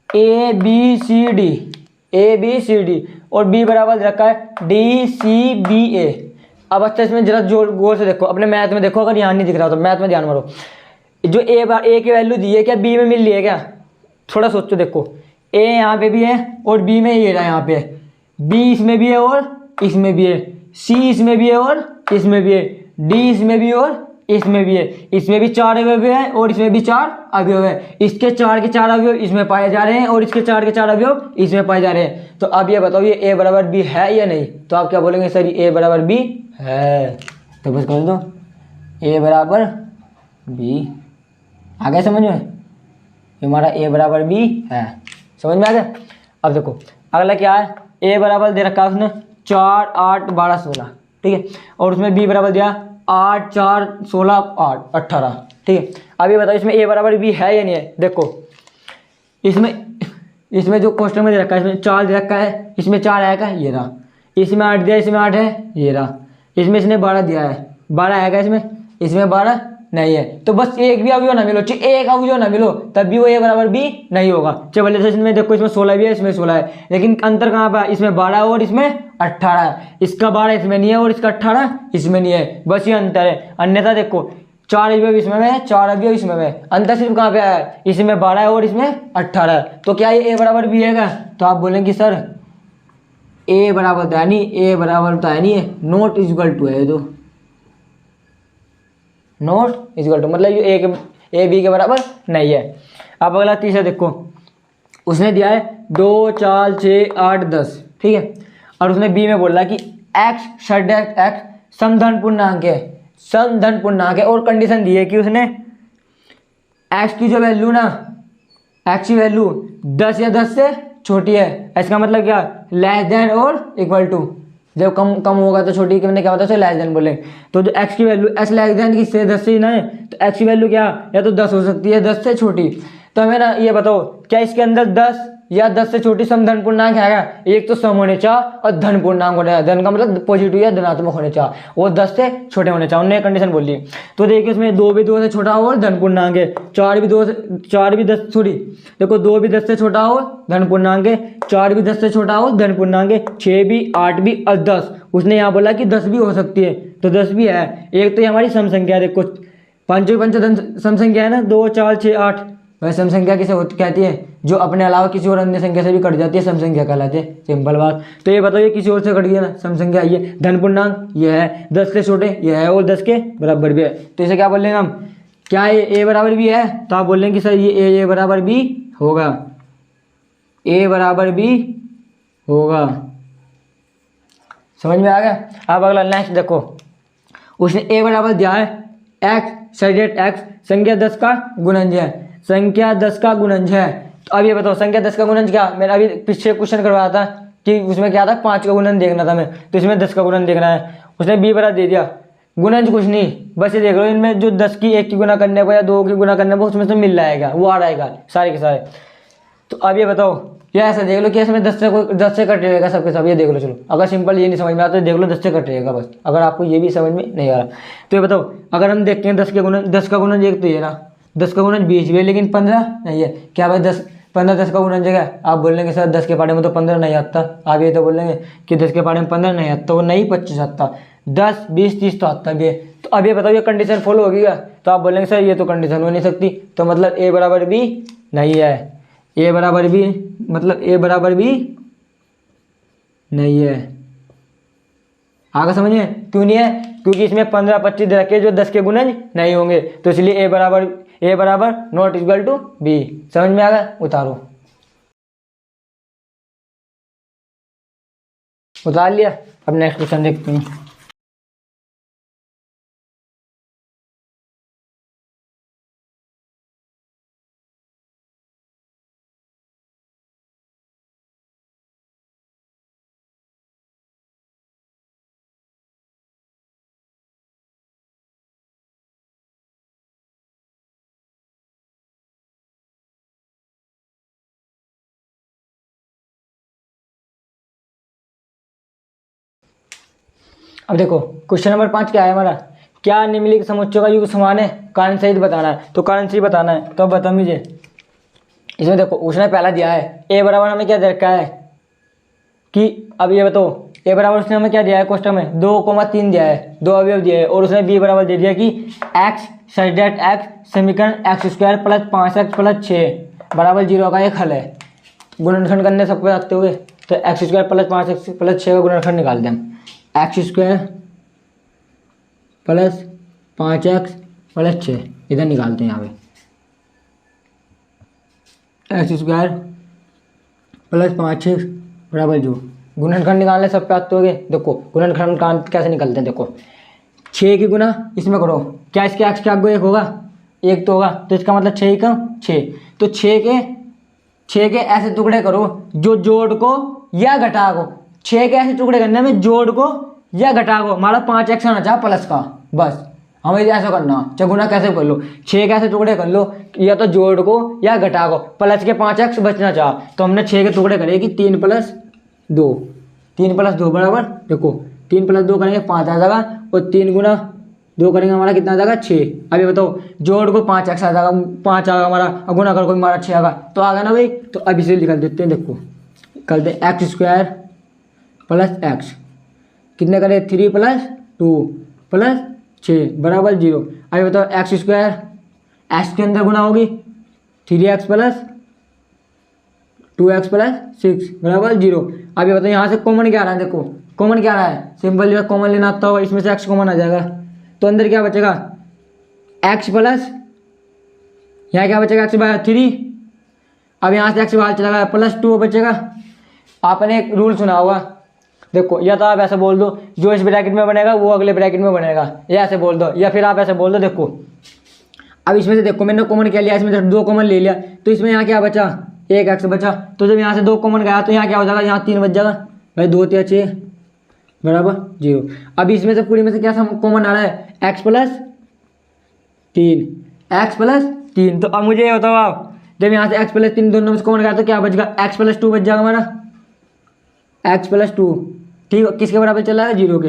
a b c d और b बराबर दे रखा है d c b a। अब अच्छा इसमें जरा जोर गौर से देखो, अपने मैथ में देखो, अगर यहाँ नहीं दिख रहा तो मैथ में ध्यान मारो। जो a की वैल्यू दी है क्या b में मिल रही है क्या? थोड़ा सोचो, देखो a यहाँ पे भी है और b में ये रहा यहाँ पे, b इसमें भी है और इसमें भी है, c इसमें भी है और इसमें भी है, d इसमें भी और इसमें भी है, इसमें भी 4 अवयव है और इसमें भी 4 अवयव है। इसके 4 के 4 अवयव इसमें पाए जा रहे हैं और इसके 4 के 4 अवयव इसमें पाए जा रहे हैं। तो अब ये बताओ ये a बराबर b है या नहीं? तो आप क्या बोलेंगे सर a बराबर b है। तो बस कर दो ए बराबर बी। आ गया समझ में? ये हमारा ए बराबर बी है, समझ में आ गया। अब देखो अगला क्या है, ए बराबर दे रखा है उसने 4 8 12 16, ठीक है, और उसमें बी बराबर दिया 8 4 16 8 18, ठीक है। अब ये बताओ इसमें ए बराबर बी है या नहीं है। देखो इसमें जो क्वेश्चन में दे रखा है इसमें 4 दे रखा है, इसमें 4 आएगा ये रहा, इसमें 8 दिया, इसमें 8 है ये रहा, इसमें इसने 12 दिया है 12 आएगा, इसमें 12 नहीं है। तो बस एक भी अवयव ना मिलो, एक अवयव ना मिलो तब भी वो ए बराबर बी नहीं होगा। चलो इसमें देखो इसमें 16 भी है, इसमें 16 है, लेकिन अंतर कहाँ पर है, इसमें 12 और इसमें 18 है, इसका 12 इसमें नहीं है और इसका 18 इसमें नहीं है, बस ये अंतर है। अन्यथा देखो 4 अवयव इसमें है, 4 अवयव इसमें है, अंतर सिर्फ कहाँ पे आया है, इसमें 12 है और इसमें 18 है। तो क्या ये ए बराबर बी है क्या? तो आप बोलेंगे सर ए बराबर तो है नहीं, ए बराबर तो है नहीं है, नॉट इक्वल टू है, तो नॉट इक्वल टू मतलब ये ए बी के बराबर नहीं है। अब अगला तीसरा देखो, उसने दिया है 2 4 6 8 10, ठीक है, और उसने बी में बोला कि एक्स षड्यंक एक्स समधन पूर्णांक है, समधन पूर्णांक है, और कंडीशन दी है कि उसने एक्स की जो वैल्यू ना, एक्स की वैल्यू 10 या 10 से छोटी है, इसका मतलब क्या, लेस देन और इक्वल टू, जब कम होगा तो छोटी, क्या होता है उसे लेस देन बोलेंगे। तो जो एक्स की वैल्यू एक्स लेस देन की से 10 से ना है, तो एक्स की वैल्यू क्या, या तो 10 हो सकती है 10 से छोटी। तो हमें ना ये बताओ क्या इसके अंदर 10 या 10 से छोटी समधन पूर्णांक है? एक तो सम होने चाह और धन पूर्णांक होने चाह, धन का मतलब पॉजिटिव या धनात्मक होने चाह, वो 10 से छोटे होने चाह, उन्होंने कंडीशन बोल ली। तो देखिए उसमें 2 भी 2 से छोटा हो और धन पूर्णांक है, 4 भी 10 सॉरी देखो 2 भी 10 से छोटा हो धन पूर्णांक है, 4 भी 10 से छोटा हो धन पूर्णांक है, 6 भी 8 भी और 10, उसने यहाँ बोला कि 10 भी हो सकती है, तो 10 भी है। एक तो ये हमारी सम संख्या है, देखो पंचों पंचों सम संख्या है ना, 2 4 6 8, वह सम संख्या किसे कहती है, जो अपने अलावा किसी और अन्य संख्या से भी कट जाती है, सम संख्या कहलाती है, सिंपल बात। तो ये बताओ ये किसी और से कट गया ना, सम संख्या ये धन पूर्णांक ये है, 10 से छोटे ये है और 10 के बराबर भी है, तो इसे क्या बोल लेंगे हम, क्या ये ए बराबर भी है? तो आप बोल लेंगे सर ये ए बराबर भी होगा, ए बराबर भी होगा, समझ में आ गया। अब अगला नेक्स्ट देखो, उसने ए बराबर दिया है एक्स षड्यंक एक्स संख्या 10 का गुणज है, संख्या 10 का गुणज है। तो अब ये बताओ संख्या 10 का गुणज क्या, मैंने अभी पीछे क्वेश्चन करवाया था कि उसमें क्या था 5 का गुणन देखना था मैं, तो इसमें 10 का गुणन देखना है, उसने बी बराबर दे दिया, गुणज कुछ नहीं, बस ये देख लो इनमें जो 10 की 1 की गुना करने पर या 2 की गुना करने पर उसमें से मिल जाएगा, वो आ जाएगा सारे के सारे। तो अब ये बताओ या ऐसा देख लो कि इसमें 10 से कट रहेगा सबके सब, ये देख लो। चलो अगर सिंपल ये नहीं समझ में आता तो देख लो 10 से कट रहेगा बस, अगर आपको ये भी समझ में नहीं आ रहा तो ये बताओ अगर हम देखते हैं 10 का गुणज एक तो ये ना, 10 का गुणज 20 भी है लेकिन 15 नहीं है, क्या भाई 10 का गुणज है, आप बोल लेंगे सर 10 के पारे में तो 15 नहीं आता, आप ये तो बोल लेंगे कि 10 के पारे में 15 नहीं आता, वो नहीं 25 आता, 10 20 30 तो आता भी है। तो अब ये बताओ ये कंडीशन फॉलो होगी क्या, तो आप बोलेंगे सर ये तो कंडीशन हो नहीं सकती, तो मतलब ए बराबर बी नहीं है, ए बराबर बी मतलब ए बराबर बी नहीं है। आगे समझ में क्यों नहीं है, क्योंकि इसमें 15 25 दे रखे जो 10 के गुणज नहीं होंगे, तो इसलिए ए बराबर नॉट इक्वल टू बी। समझ में आ गया, उतारो, उतार लिया। अब नेक्स्ट क्वेश्चन देखते हैं। अब देखो क्वेश्चन नंबर 5 क्या है हमारा, क्या निम्नलिखित समुच्चयों का युग समान है, कारण सहित बताना है। तो कारण सहित बताना है तो बताओ मुझे, इसमें देखो उसने पहला दिया है ए बराबर हमें क्या दे रखा है कि, अब ये बताओ ए बराबर उसने हमें क्या दिया है क्वेश्चन में 2,3 दिया है, 2 अवयव दिए है, और उसने बी बराबर दे दिया कि एक्स षड्यंक एक्स समीकरण x square plus 5x plus 6 बराबर 0 का एक हल है। गुणनखंड करने सबको आते हुए तो x square plus 5x plus 6 का गुणनखंड निकाल दें हम, x square plus 5x plus 6 इधर निकालते हैं, यहाँ पे एक्स स्क्वायर प्लस 5x बराबर जो गुणनखंड निकालने सब पे आते होंगे। देखो गुणनखंड कैसे निकलते हैं, देखो 6 की गुना इसमें करो, क्या इसके एक्स क्या एक होगा, एक तो होगा, तो इसका मतलब 6 का 6। तो 6 के ऐसे टुकड़े करो जो जोड़ को या घटा को, 6 के ऐसे टुकड़े करने में जोड़ को या घटा को, हमारा 5x आना चाहिए प्लस का, बस हमें ऐसा करना। चाहे गुना कैसे कर लो, 6 के ऐसे टुकड़े कर लो या तो जोड़ को या घटा को, प्लस के 5x बचना चाह, तो हमने 6 के टुकड़े करे कि 3 + 2, 3 + 2 बराबर, देखो 3 + 2 करेंगे 5 आ जाएगा, और 3 गुना 2 करेंगे हमारा कितना आ जाएगा 6। अभी बताओ जोड़ को 5x आ जाएगा, 5 आएगा हमारा, और गुना कर को हमारा 6 आएगा, तो आ गया ना भाई। तो अब इसे निकाल देते हैं, देखो कर दे x² + x, कितने करे 3 + 2 + 6 बराबर 0। अभी बताओ x² x के अंदर गुना होगी 3x + 2x + 6 बराबर 0। अभी बताओ यहाँ से कॉमन क्या आ रहा है, देखो कॉमन क्या आ रहा है, सिंपल जो है कॉमन लेना आता होगा, इसमें से x कॉमन आ जाएगा, तो अंदर क्या बचेगा x प्लस, यहाँ क्या बचेगा x/3। अब यहाँ से x बाहर चला गया, +2 बचेगा। आपने एक रूल सुना होगा, देखो या तो आप ऐसे बोल दो जो इस ब्रैकेट में बनेगा वो अगले ब्रैकेट में बनेगा, या ऐसे बोल दो, या फिर आप ऐसे बोल दो, देखो अब इसमें से देखो मैंने कॉमन क्या लिया, इसमें से 2 कॉमन ले लिया, तो इसमें यहाँ क्या बचा, एक x बचा, तो जब यहाँ से 2 कॉमन गया तो यहाँ क्या हो जाएगा, यहाँ 3 बच जाएगा भाई, 2 × 6 बराबर 0। अब इसमें से पूरी में से क्या कॉमन आ रहा है, x + 3, x + 3। तो अब मुझे ये बताओ आप, जब यहाँ से x + 3 दोनों में से कॉमन गया तो क्या बचेगा, x + 2 बच जाएगा हमारा, x + 2, ठीक है, किसके बराबर चला है 0 के।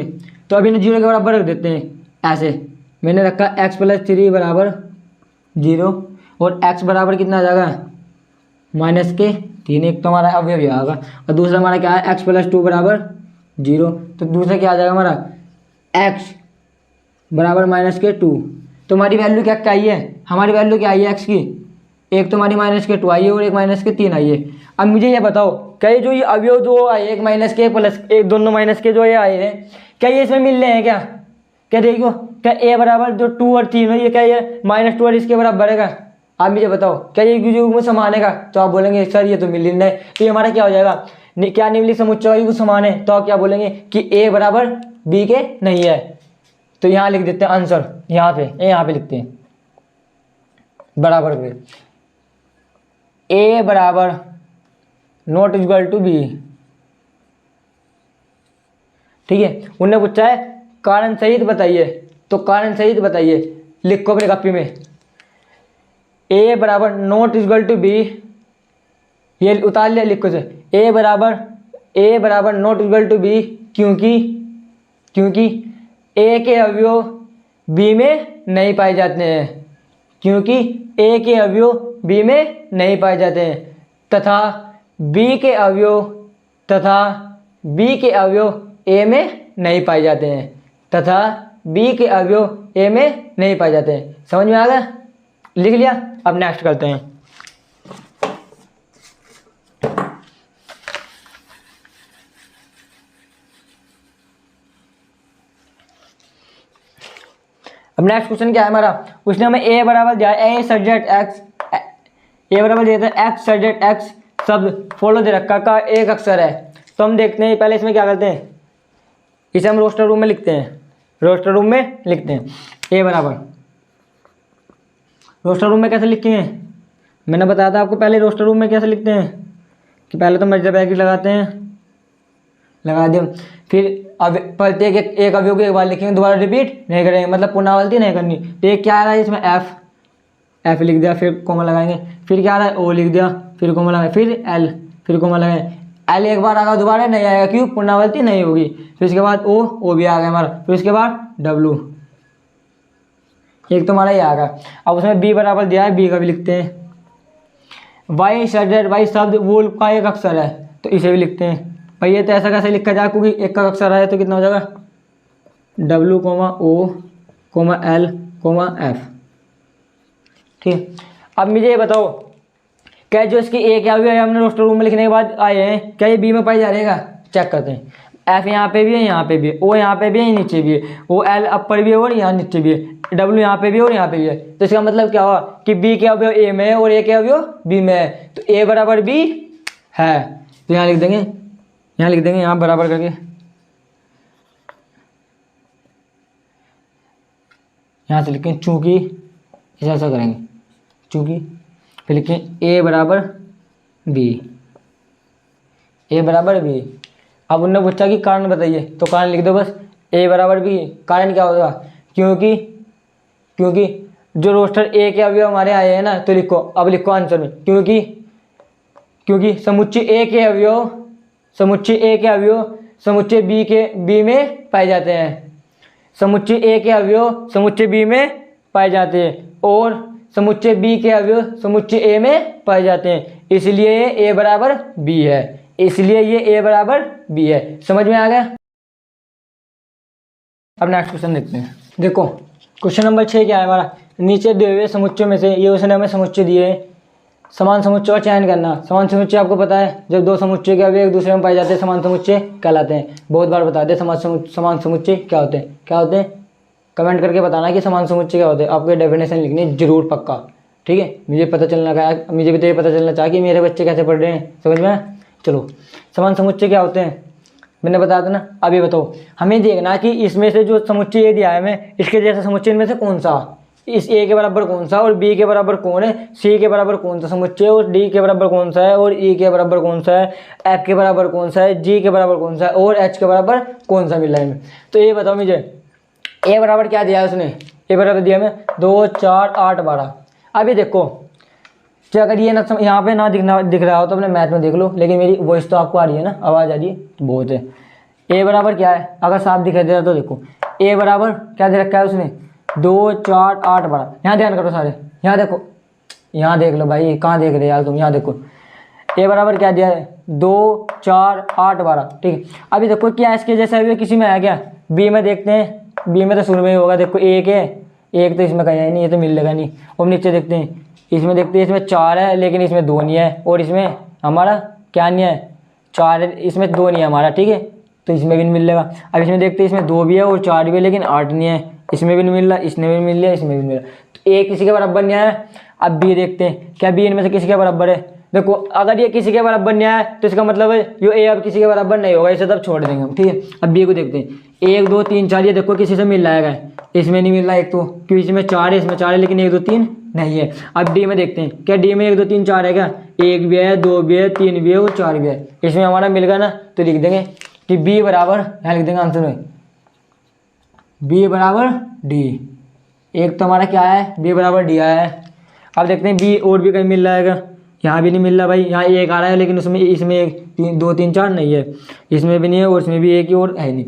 तो अभी इन्हें 0 के बराबर रख देते हैं, ऐसे मैंने रखा x + 3 बराबर 0, और x बराबर कितना आ जाएगा -3, एक तो हमारा अवयव आएगा, और दूसरा हमारा क्या है x + 2 बराबर 0। तो दूसरा क्या आ जाएगा हमारा x बराबर -2। तो हमारी वैल्यू क्या आई है, हमारी वैल्यू क्या आई है x की, एक तो हमारी -2 आई है और एक -3 आई है। अब मुझे ये बताओ क्या ये जो ये अवयव जो आए, एक -k + 1 दोनों -k जो ये आए हैं, क्या ये इसमें मिल रहे हैं क्या देखो, क्या a बराबर जो 2 और 3 है, ये क्या ये -2 और इसके बराबर है क्या, आप मुझे बताओ क्या ये युग्म समान है? तो आप बोलेंगे सर ये तो मिल नहीं रहा है, तो ये हमारा क्या हो जाएगा, क्या निम्नलिखित समुच्चय युग्म समान है, तो आप क्या बोलेंगे कि a बराबर b के नहीं है। तो यहाँ लिख देते हैं आंसर, यहाँ पे लिखते हैं बराबर में a बराबर ≠ b, ठीक है। उन्होंने पूछा है कारण सहित बताइए, तो कारण सहित बताइए, लिखो अपनी कॉपी में a बराबर ≠ b, ये उतार लिया, लिखो से a बराबर ≠ b, क्योंकि a के अवयव b में नहीं पाए जाते हैं, क्योंकि a के अवयव b में नहीं पाए जाते हैं, तथा b के अवयव a में नहीं पाए जाते हैं, तथा b के अवयव a में नहीं पाए जाते हैं। समझ में आ गया, लिख लिया। अब नेक्स्ट करते हैं। अब नेक्स्ट क्वेश्चन क्या है हमारा, उसने हमें a बराबर दिया है, a सब्जेक्ट x, a बराबर दिया था x सब्जेक्ट x शब्द फॉलो दे रखा का एक अक्षर है। तो हम देखते हैं पहले इसमें क्या करते हैं, इसे हम रोस्टर रूम में लिखते हैं, a बराबर, रोस्टर रूम में कैसे लिखेंगे, मैंने बताया था आपको पहले रोस्टर रूम में कैसे लिखते हैं, कि पहले तो मर्ज ब्रैकेट लगाते हैं, लगा दें, फिर अब प्रत्येक एक अवयव को एक बार लिखेंगे, दोबारा रिपीट नहीं करेंगे, मतलब पुनरावृत्ति नहीं करनी। तो एक क्या आ रहा है इसमें एफ लिख दिया, फिर कोमा लगाएंगे, फिर क्या आ रहा है ओ लिख दिया, फिर कोमा लगाए, फिर एल, फिर कोमा लगाए, एल एक बार आएगा दोबारा नहीं आएगा, क्यों, पुनरावृत्ति नहीं होगी। फिर उसके बाद ओ भी आ गया हमारा, फिर उसके बाद डब्लू, एक तो हमारा ये आ गया। अब उसमें बी बराबर दिया है, बी का भी लिखते हैं। वाई शब्द वूल का एक अक्षर है, तो इसे भी लिखते हैं। भाई ये तो ऐसा कैसे लिखा जाए, क्योंकि एक का अक्षर है तो कितना हो जाएगा W, O, L, F, ठीक। अब मुझे ये बताओ क्या जो इसकी एक या भी हमने रोस्टर रूम में लिखने के बाद आए हैं, क्या ये बी में पाई जा रहेगा, चेक करते हैं। एफ यहाँ पे भी है, यहाँ पे भी है, ओ यहाँ पे भी है, नीचे भी है, ओ एल अपर भी है और यहाँ नीचे भी है, डब्ल्यू यहाँ पे भी है और यहाँ पे भी है। तो इसका मतलब क्या हुआ कि बी के अवयव ए में है और ए के अवयव बी में है, तो ए बराबर बी है। तो यहाँ लिख देंगे, यहाँ बराबर करके यहाँ से लिखें चूँकि, ऐसा करेंगे चूँकि, फिर लिखें ए बराबर बी, ए बराबर बी। अब उनने पूछा कि कारण बताइए, तो कारण लिख दो बस, ए बराबर बी। कारण क्या होगा, क्योंकि जो रोस्टर ए के अवयव हमारे आए हैं ना, तो लिखो, अब लिखो आंसर में, क्योंकि समुच्चय ए के अवयव समुच्चय बी में पाए जाते हैं। समुच्चय ए के अवयव समुच्चय बी में पाए जाते हैं और समुच्चय बी के अवयव समुच्चय ए में पाए जाते हैं, इसलिए ये ए बराबर बी है, इसलिए ये ए बराबर बी है। समझ में आ गया। अब नेक्स्ट क्वेश्चन देखते हैं। देखो क्वेश्चन नंबर 6 क्या है हमारा, नीचे दिए हुए समुच्चयों में से ये उसने हमें समुच्चय दिए हैं, समान समुच्चय का चयन करना। समान समुच्चय आपको पता है, जब दो समुच्चय के अवयव एक दूसरे में पाए जाते हैं समान समुच्चय कहलाते हैं। बहुत बार बता दे समान समुच्चय क्या होते हैं, कमेंट करके बताना कि समान समुच्चय क्या होते हैं। आपको डेफिनेशन लिखनी है जरूर पक्का, ठीक है। मुझे भी तो ये पता चलना चाहिए कि मेरे बच्चे कैसे पढ़ रहे हैं, समझ में। चलो समान समुच्चय क्या होते हैं मैंने बताया था ना। अब ये बताओ, हमें देखना कि इसमें से जो समुच्चय ये दिया है हमें, इसके जैसा समुच्चय इनमें से कौन सा, इस ए के बराबर कौन सा और बी के बराबर कौन है, सी के बराबर कौन सा समुच्चय और डी के बराबर कौन सा है और ई के बराबर कौन सा है, एफ के बराबर कौन सा है, जी के बराबर कौन सा है और एच के बराबर कौन सा मिला है हमें। तो ये बताओ मुझे, ए बराबर क्या दिया है उसने, ए बराबर दिया हमें 2 4 8 12। अब ये देखो, अगर ये ना यहाँ पे ना दिख रहा हो तो अपने मैथ में देख लो, लेकिन मेरी वॉइस तो आपको आ रही है ना, आवाज़ आ रही है तो बहुत है। ए बराबर क्या है, अगर साफ दिखाई दे रहा तो देखो, ए बराबर क्या दे रखा है उसने 2 4 8 12। यहाँ ध्यान करो सारे, यहाँ देखो, यहाँ देख लो भाई, कहाँ देख रहे यार तुम, यहाँ देखो ए बराबर क्या दिया है 2 4 8 12, ठीक है। अभी देखो क्या इसके जैसा भी किसी में आया क्या, बी में देखते हैं, बी में तो शुरू में ही होगा, देखो एक है, एक तो इसमें कहीं है नहीं, ये तो मिलेगा नहीं। और नीचे देखते हैं, इसमें देखते हैं, इसमें 4 है लेकिन इसमें 2 नहीं है और इसमें हमारा क्या नहीं है 4 है, इसमें 2 नहीं है हमारा, ठीक है, तो इसमें भी नहीं मिलेगा। अब इसमें देखते हैं, इसमें 2 भी है और 4 भी है लेकिन 8 नहीं है, इसमें भी नहीं मिल रहा, इसमें भी नहीं मिल रहा, इसमें भी नहीं मिल रहा, तो ए किसी के बराबर नहीं आया। अब बी देखते हैं, क्या बी इनमें से किसी के बराबर है। देखो अगर ये किसी के बराबर नहीं आया तो इसका मतलब है यो ए अब किसी के बराबर नहीं होगा, इसे तब छोड़ देंगे हम, ठीक है। अब बी को देखते हैं, 1 2 3 4, ये देखो किसी से मिल रहा है, इसमें नहीं मिल रहा एक तो, क्योंकि इसमें 4 है, इसमें 4 है लेकिन 1 2 3 नहीं है। अब डी में देखते हैं, क्या डी में 1 2 3 4 है क्या, 1 भी है 2 भी है 3 भी है और 4 भी है, इसमें हमारा मिल गया ना, तो लिख देंगे कि बी बराबर, यहाँ लिख देंगे आंसर में बी बराबर डी। एक तो हमारा क्या है, बी बराबर डी आया है। अब देखते हैं बी और भी कहीं मिल रहा है, यहाँ भी नहीं मिल रहा भाई, यहाँ एक आ रहा है लेकिन उसमें इसमें 1 2 3 4 नहीं है, इसमें भी नहीं है और इसमें भी एक ही और है नहीं।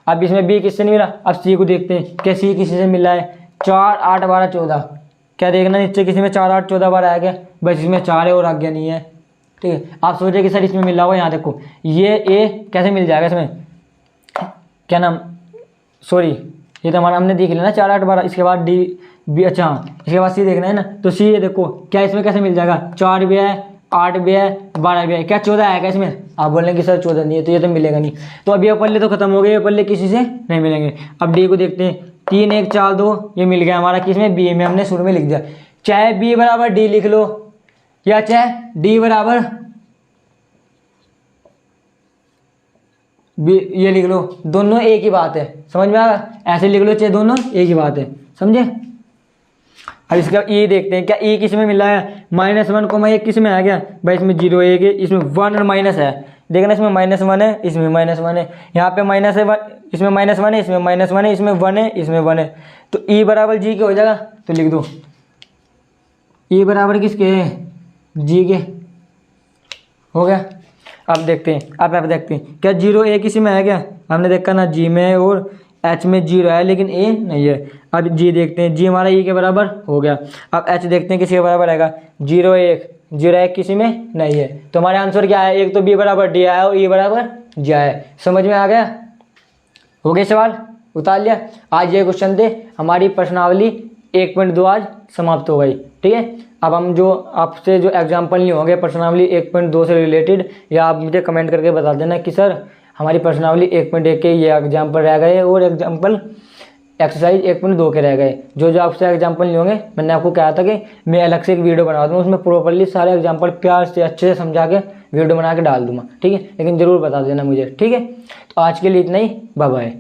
अब इसमें बी किससे नहीं मिला, अब सी को देखते हैं, क्या सी किसी से मिल रहा है 4 8 12 14, क्या देखना नीचे किसी में 4 8 14 12 आया क्या, बस इसमें 4 है और आगे नहीं है, ठीक है। आप सोचे कि सर इसमें मिल रहा होगा, यहाँ देखो ये ए कैसे मिल जाएगा इसमें, क्या नाम, सॉरी ये तो हमारा हमने देख लिया ना 4 8 12, इसके बाद डी बी, अच्छा इसके बाद सी देखना है ना, तो सी ये देखो क्या इसमें कैसे मिल जाएगा, 4 भी है 8 भी है 12 भी है, क्या 14 आएगा इसमें। आप बोलेंगे सर 14 नहीं है, तो ये तो मिलेगा नहीं, तो अब ये पल्ले तो खत्म हो गए, ये पल्ले किसी से नहीं मिलेंगे। अब डी को देखते हैं, 3 1 4 2, ये मिल गया हमारा किसमें, बी में, हमने शुरू में लिख दिया। चाहे बी बराबर डी लिख लो या चाहे डी बराबर बी, ये लिख लो, दोनों एक ही बात है, समझ में आया। ऐसे लिख लो चाहे दोनों एक ही बात है, समझे। अब इसका ई देखते हैं, क्या ई किस में मिला है, -1 1 किस में आ गया भाई, इसमें 0 1 है, इसमें 1 और माइनस है, देखना इसमें -1 है, इसमें -1 है, यहाँ पे माइनस है, इसमें -1 है, इसमें -1 है, इसमें 1 है, इसमें 1 है, तो ई बराबर जी के हो जाएगा, तो लिख दो ई बराबर किसके है, जी के, हो गया। अब देखते हैं, अब देखते हैं क्या 0 1 इसी में है क्या, हमने देखा ना जी में और एच में 0 है लेकिन ए नहीं है। अब जी देखते हैं, जी हमारा ई के बराबर हो गया। अब एच देखते हैं किसी के बराबर आएगा, 0 1 किसी में नहीं है, तो हमारा आंसर क्या है, एक तो बी बराबर डी आया और ई बराबर जी आया। समझ में आ गया, हो गया सवाल उतार लिया। आज ये क्वेश्चन थे, हमारी प्रश्नावली 1.2 आज समाप्त हो गई, ठीक है। अब हम जो आपसे जो एग्जाम्पल नहीं होंगे प्रश्नावली 1.2 से रिलेटेड, या आप मुझे कमेंट करके बता देना कि सर हमारी प्रश्नावली 1.1 के ये एग्जाम्पल रह गए और एग्जाम्पल एक्सरसाइज 1.2 के रह गए। जो आपसे एग्जाम्पल नहीं होंगे, मैंने आपको कहा था कि मैं अलग से एक वीडियो बना दूँगा, उसमें प्रॉपरली सारे एग्जाम्पल प्यार से अच्छे से समझा के वीडियो बना के डाल दूँगा, ठीक है। लेकिन ज़रूर बता देना मुझे, ठीक है। तो आज के लिए इतना ही, बाय बाय।